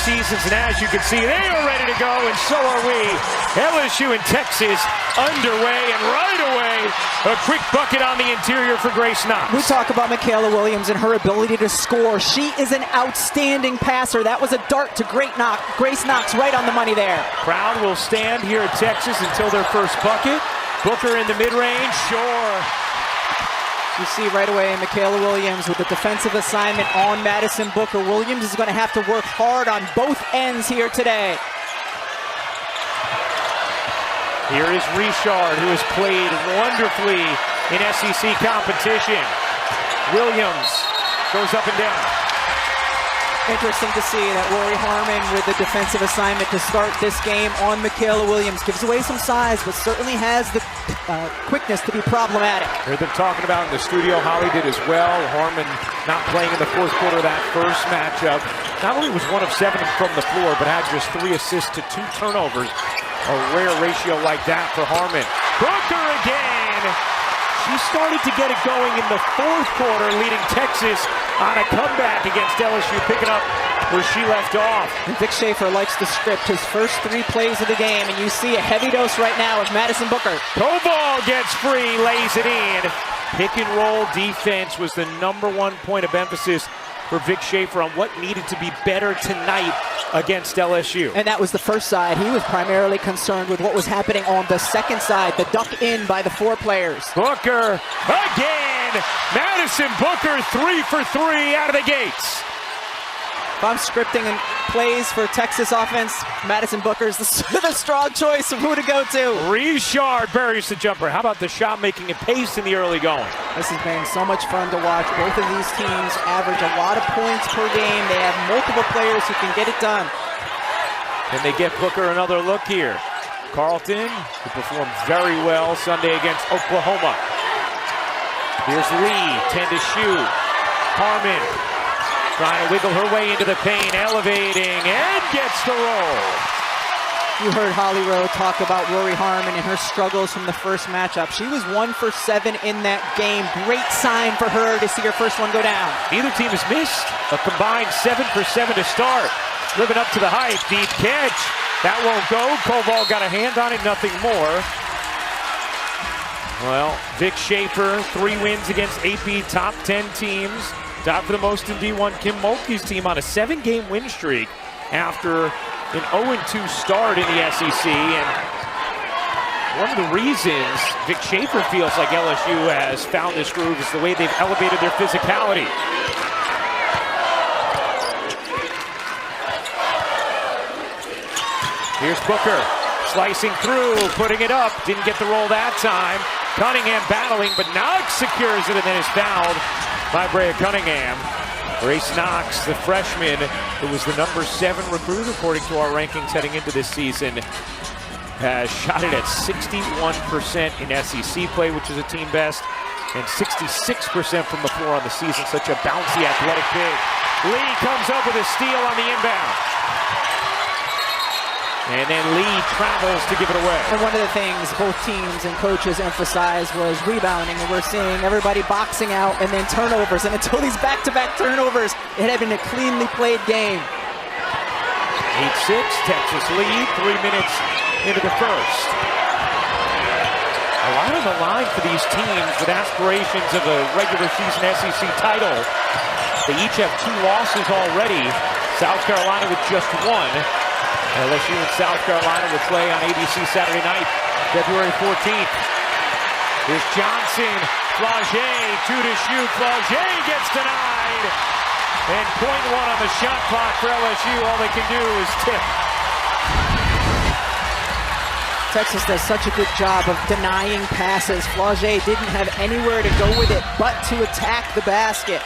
seasons, and as you can see, they are ready to go, and so are we. LSU and Texas underway, and right away, a quick bucket on the interior for Grace Knox. We talk about Mikaylah Williams and her ability to score. She is an outstanding passer. That was a dart to Grace Knox right on the money there. Crowd will stand here at Texas until their first bucket. Booker in the mid-range, sure. You see right away Mikaylah Williams with the defensive assignment on Madison Booker. Williams is going to have to work hard on both ends here today. Here is Richard, who has played wonderfully in SEC competition. Williams goes up and down. Interesting to see that Rory Harmon with the defensive assignment to start this game on Mikaylah Williams. Gives away some size, but certainly has the quickness to be problematic. Heard them talking about in the studio. Holly did as well. Harmon not playing in the fourth quarter of that first matchup. Not only was 1 of 7 from the floor, but had just 3 assists to 2 turnovers. A rare ratio like that for Harmon. Booker again! She started to get it going in the fourth quarter, leading Texas on a comeback against LSU, picking up where she left off. And Vic Schaefer likes the script, his first 3 plays of the game, and you see a heavy dose right now of Madison Booker. Koval gets free, lays it in. Pick and roll defense was the #1 point of emphasis for Vic Schaefer on what needed to be better tonight against LSU. And that was the first side. He was primarily concerned with what was happening on the second side, the duck in by the 4 players. Booker again! Madison Booker 3 for 3 out of the gates. If I'm scripting and plays for Texas offense, Madison Booker's the strong choice of who to go to. Richard buries the jumper. How about the shot making and pace in the early going? This has been so much fun to watch. Both of these teams average a lot of points per game. They have multiple players who can get it done. And they get Booker another look here. Carlton, who performed very well Sunday against Oklahoma. Here's Lee, 10 to shoot. Harmon trying to wiggle her way into the paint, elevating, and gets the roll. You heard Holly Rowe talk about Rory Harmon and her struggles from the first matchup. She was 1 for 7 in that game. Great sign for her to see her first one go down. Neither team has missed. A combined 7 for 7 to start. Living up to the hype. Deep catch. That won't go. Koval got a hand on it, nothing more. Well, Vic Schaefer, 3 wins against AP top 10 teams. Tied for the most in D1. Kim Mulkey's team on a 7-game win streak after an 0-2 start in the SEC. And one of the reasons Vic Schaefer feels like LSU has found this groove is the way they've elevated their physicality. Here's Booker, slicing through, putting it up. Didn't get the roll that time. Cunningham battling, but Knox secures it and then is fouled by Brea Cunningham. Grace Knox, the freshman, who was the #7 recruit according to our rankings heading into this season, has shot it at 61% in SEC play, which is a team best, and 66% from the floor on the season. Such a bouncy, athletic big. Lee comes up with a steal on the inbound. And then Lee travels to give it away. And one of the things both teams and coaches emphasized was rebounding. And we're seeing everybody boxing out and then turnovers. And until these back-to-back turnovers, it had been a cleanly played game. 8-6, Texas lead, 3 minutes into the first. A lot on the line for these teams with aspirations of a regular season SEC title. They each have 2 losses already. South Carolina with just 1. LSU and South Carolina will play on ABC Saturday night, February 14th. Here's Johnson, Flau'jae, 2 to shoot. Flau'jae gets denied. And .1 on the shot clock for LSU. All they can do is tip. Texas does such a good job of denying passes. Flau'jae didn't have anywhere to go with it but to attack the basket.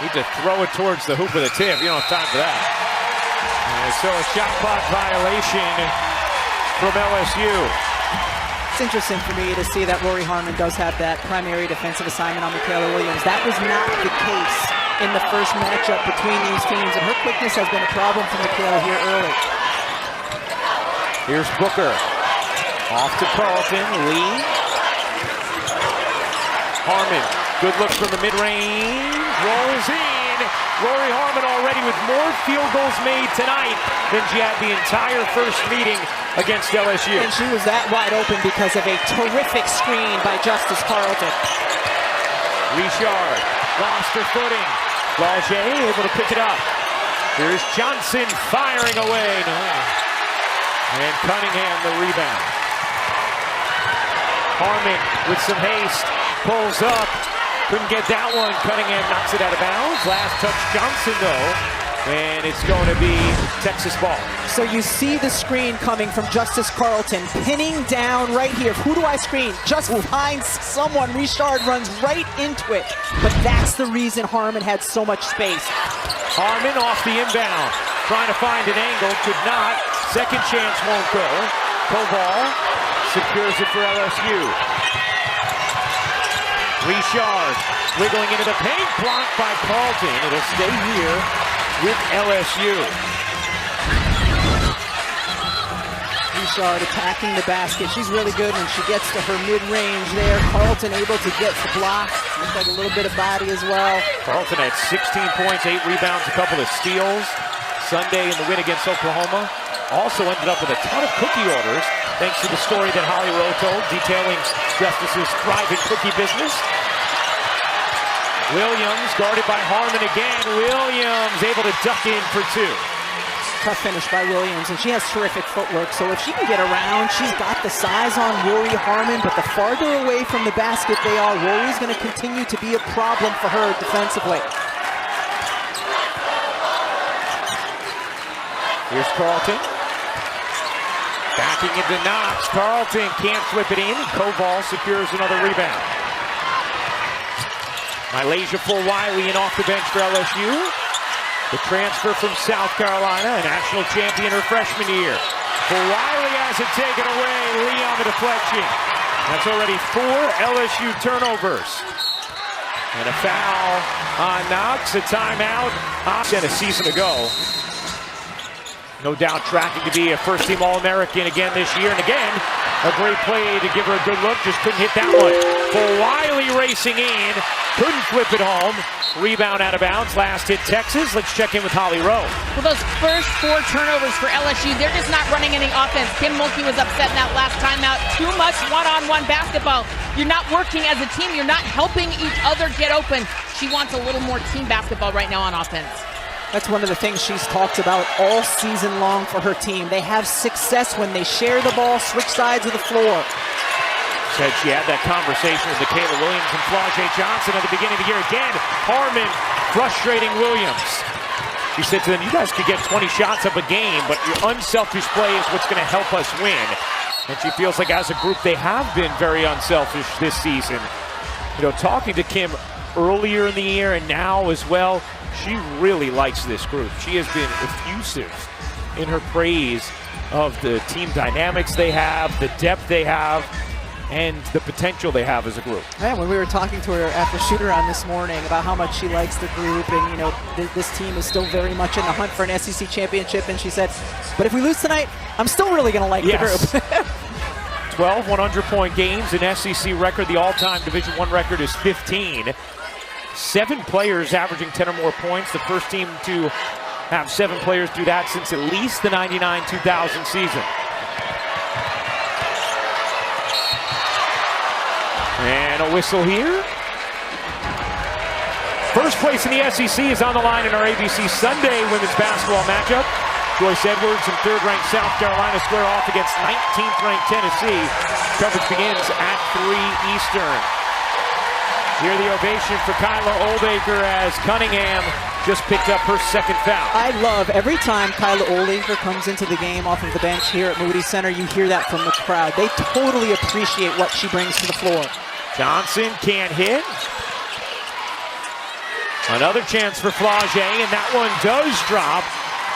Need to throw it towards the hoop with a tip. You don't have time for that. And so a shot clock violation from LSU. It's interesting for me to see that Rory Harmon does have that primary defensive assignment on Mikaylah Williams. That was not the case in the first matchup between these teams, and her quickness has been a problem for Mikaylah here early. Here's Booker. Off to Carlton. Lee. Harmon. Good look from the mid-range. Rolls in. Rory Harmon already with more field goals made tonight than she had the entire first meeting against LSU. And she was that wide open because of a terrific screen by Justice Carlton. Richard lost her footing. Flau'jae able to pick it up. Here's Johnson firing away. No. And Cunningham the rebound. Harmon with some haste. Pulls up. Couldn't get that one. Cunningham knocks it out of bounds. Last touch Johnson though. And it's going to be Texas ball. So you see the screen coming from Justice Carlton, pinning down right here. Who do I screen? Just finds someone. Richard runs right into it. But that's the reason Harmon had so much space. Harmon off the inbound. Trying to find an angle. Could not. Second chance won't go. Koval secures it for LSU. Richard wiggling into the paint. Blocked by Carlton. It'll stay here with LSU. Richard attacking the basket. She's really good when she gets to her mid-range there. Carlton able to get the block. Looks like a little bit of body as well. Carlton had 16 points, 8 rebounds, a couple of steals. Sunday in the win against Oklahoma. Also ended up with a ton of cookie orders, thanks to the story that Holly Rowe told, detailing Justice's thriving cookie business. Williams guarded by Harmon again. Williams able to duck in for two. Tough finish by Williams, and she has terrific footwork, so if she can get around, she's got the size on Rory Harmon, but the farther away from the basket they are, Rory's going to continue to be a problem for her defensively. Here's Carlton. Backing into Knox. Carlton can't flip it in. Koval secures another rebound. Flau'jae in off the bench for LSU. The transfer from South Carolina, a national champion her freshman year. Wiley has it taken away. Lee on the deflection. That's already 4 LSU turnovers. And a foul on Knox. A timeout. And a season ago. No doubt tracking to be a first-team All-American again this year. And again, a great play to give her a good look. Just couldn't hit that one. Wiley racing in. Couldn't flip it home. Rebound out of bounds. Last hit Texas. Let's check in with Holly Rowe. Well, those first 4 turnovers for LSU, they're just not running any offense. Kim Mulkey was upset in that last timeout. Too much one-on-one basketball. You're not working as a team. You're not helping each other get open. She wants a little more team basketball right now on offense. That's one of the things she's talked about all season long for her team. They have success when they share the ball, switch sides of the floor. Said she had that conversation with Mikaylah Williams and Flau'jae Johnson at the beginning of the year. Again, Harmon frustrating Williams. She said to them, you guys could get 20 shots up a game, but your unselfish play is what's going to help us win. And she feels like as a group they have been very unselfish this season. You know, talking to Kim earlier in the year and now as well, she really likes this group. She has been effusive in her praise of the team dynamics they have, the depth they have, and the potential they have as a group. Yeah, when we were talking to her after shoot-around this morning about how much she likes the group, and you know, this team is still very much in the hunt for an SEC championship, and she said, but if we lose tonight, I'm still really going to like the group. 12 100-point games, an SEC record. The all-time Division I record is 15. 7 players averaging 10 or more points. The first team to have 7 players do that since at least the 99-2000 season. And a whistle here. First place in the SEC is on the line in our ABC Sunday women's basketball matchup. Joyce Edwards and 3rd-ranked South Carolina square off against 19th-ranked Tennessee. Coverage begins at 3 Eastern. Hear the ovation for Mikaylah Oldaker as Cunningham just picked up her 2nd foul. I love every time Mikaylah Oldaker comes into the game off of the bench here at Moody Center, you hear that from the crowd. They totally appreciate what she brings to the floor. Johnson can't hit. Another chance for Flau'jae, and that one does drop.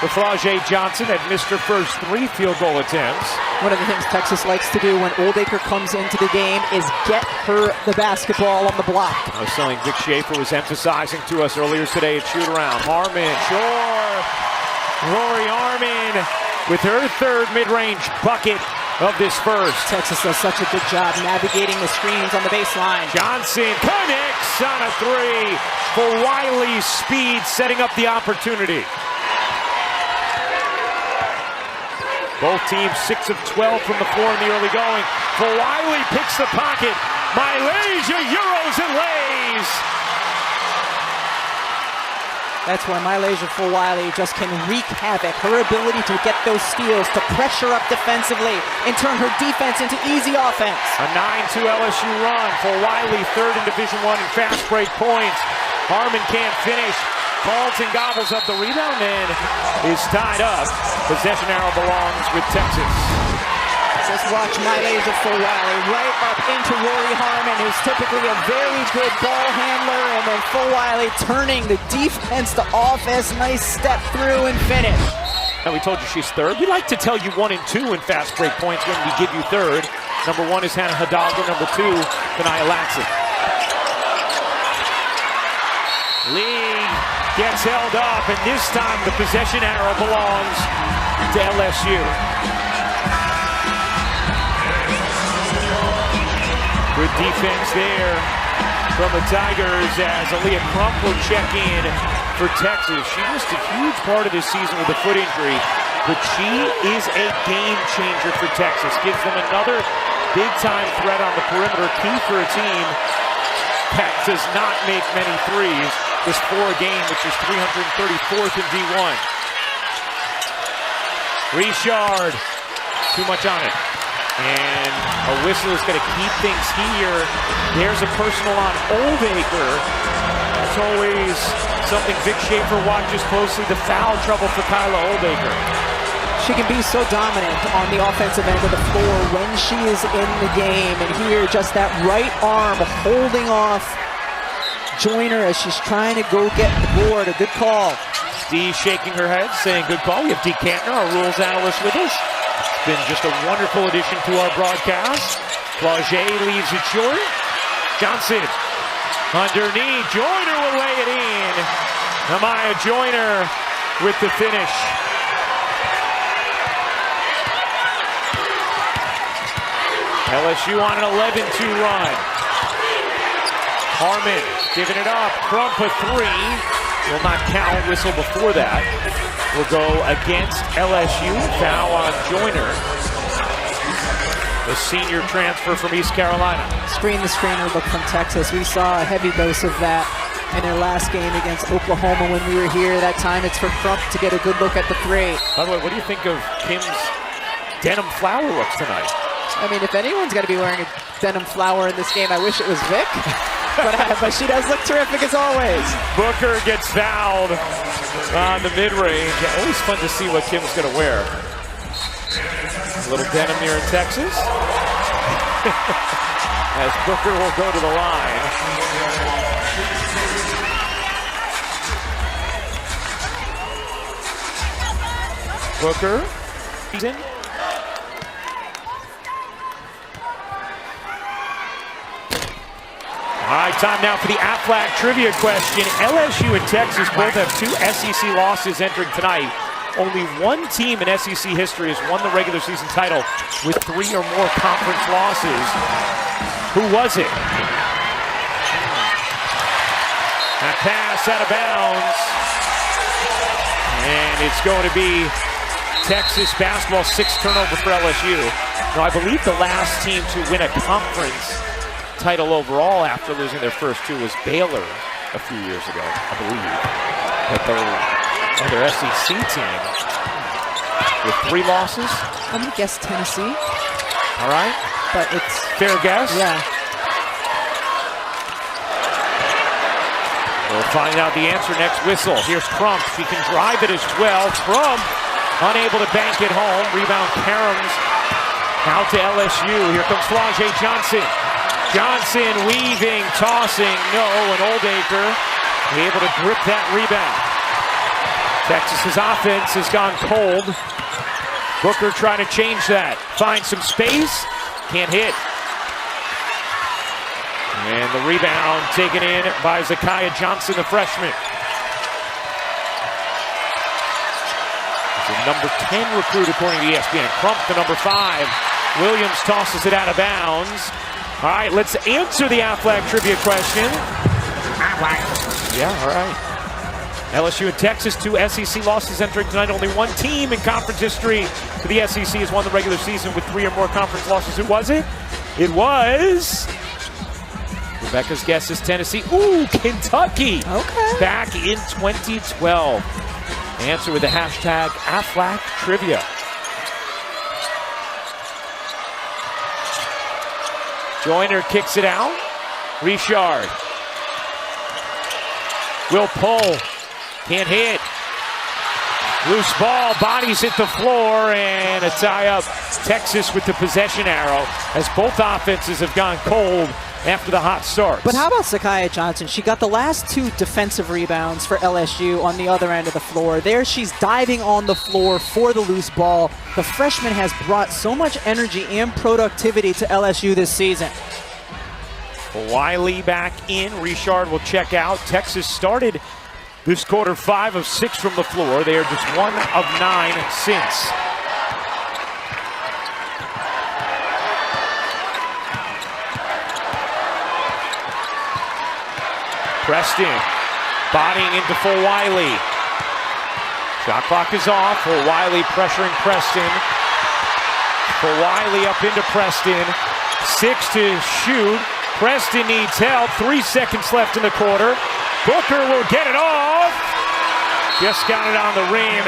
For Flau'jae Johnson had missed her first 3 field goal attempts. One of the things Texas likes to do when Oldaker comes into the game is get her the basketball on the block. I was telling Vic Schaefer was emphasizing to us earlier today at shoot-around. Harmon, sure. Rory Harmon with her 3rd mid-range bucket of this first. Texas does such a good job navigating the screens on the baseline. Johnson connects on a three for Wiley's speed, setting up the opportunity. Both teams 6 of 12 from the floor in the early going. For Wiley picks the pocket. Mikaylah euros and lays. That's where Mikaylah Williams just can wreak havoc. Her ability to get those steals, to pressure up defensively, and turn her defense into easy offense. A 9-2 LSU run for Wiley, third in Division I in fast break points. Harmon can't finish. Carlton gobbles up the rebound and is tied up. Possession arrow belongs with Texas. Just watch Mikaylah Williams right up into Rory Harmon, who's typically a very good ball handler, and then Williams turning the defense to offense. Nice step through and finish. Now, we told you she's third. We like to tell you 1 and 2 in fast break points when we give you third. Number 1 is Hannah Hidalgo. Number 2, Kanaya Latson. Lee gets held up, and this time the possession arrow belongs to LSU. Good defense there from the Tigers as Aaliyah Crump will check in for Texas. She missed a huge part of this season with a foot injury, but she is a game changer for Texas. Gives them another big-time threat on the perimeter, key for a team that does not make many threes. This 4 a game, which is 334th in D1. Richard, too much on it. And a whistle is going to keep things here. There's a personal on Oldacre. That's always something Vic Schaefer watches closely. The foul trouble for Kyla Oldacre. She can be so dominant on the offensive end of the floor when she is in the game. And here, just that right arm holding off Joyner as she's trying to go get the board. A good call. Dee shaking her head, saying good call. We have Dee Cantner, our rules analyst, with us. Been just a wonderful addition to our broadcast. Flau'jae leaves it short. Johnson underneath. Joyner will lay it in. Amaya Joyner with the finish. LSU on an 11-2 run. Harmon giving it up. Crump a 3. Will not count. Whistle before that. Will go against LSU. Foul on Joyner. The senior transfer from East Carolina. Screen the screener look from Texas. We saw a heavy dose of that in their last game against Oklahoma when we were here. That time it's for Crump to get a good look at the 3. By the way, what do you think of Kim's denim flower looks tonight? I mean, if anyone's going to be wearing a denim flower in this game, I wish it was Vic. but she does look terrific as always. Booker gets fouled on the mid-range. Always fun to see what Kim's going to wear. A little denim here in Texas. As Booker will go to the line. Booker. He's in. All right, time now for the Aflac trivia question. LSU and Texas both have 2 SEC losses entering tonight. Only one team in SEC history has won the regular season title with 3 or more conference losses. Who was it? That pass out of bounds. And it's going to be Texas basketball, 6 turnovers for LSU. Now, I believe the last team to win a conference title overall after losing their first 2 was Baylor a few years ago, I believe. But their SEC team with 3 losses. I'm going to guess Tennessee. All right. But it's... Fair guess? Yeah. We'll find out the answer next whistle. Here's Crump. She can drive it as well. Crump unable to bank it home. Rebound Karams out to LSU. Here comes Flau'jae Johnson. Johnson weaving, tossing, no, and Oldacre able to grip that rebound. Texas's offense has gone cold. Booker trying to change that. Finds some space, can't hit. And the rebound taken in by Zakiya Johnson, the freshman. The number 10 recruit according to ESPN. Crump, the number 5. Williams tosses it out of bounds. All right, let's answer the Aflac trivia question. Yeah, all right. LSU and Texas, 2 SEC losses entering tonight. Only one team in conference history for the SEC has won the regular season with 3 or more conference losses. Who was it? It was... Rebecca's guess is Tennessee. Ooh, Kentucky. Okay. Back in 2012. Answer with the hashtag Aflac Trivia. Joyner kicks it out. Richard. Will pull. Can't hit. Loose ball. Bodies hit the floor and a tie up. Texas with the possession arrow as both offenses have gone cold after the hot starts. But how about Mikaylah Johnson? She got the last 2 defensive rebounds for LSU on the other end of the floor. There she's diving on the floor for the loose ball. The freshman has brought so much energy and productivity to LSU this season. Wiley back in. Richard will check out. Texas started this quarter 5 of 6 from the floor. They are just 1 of 9 since. Preston bodying into Flau'jae. Shot clock is off. Flau'jae pressuring Preston. Flau'jae up into Preston. 6 to shoot. Preston needs help. 3 seconds left in the quarter. Booker will get it off. Just got it on the rim.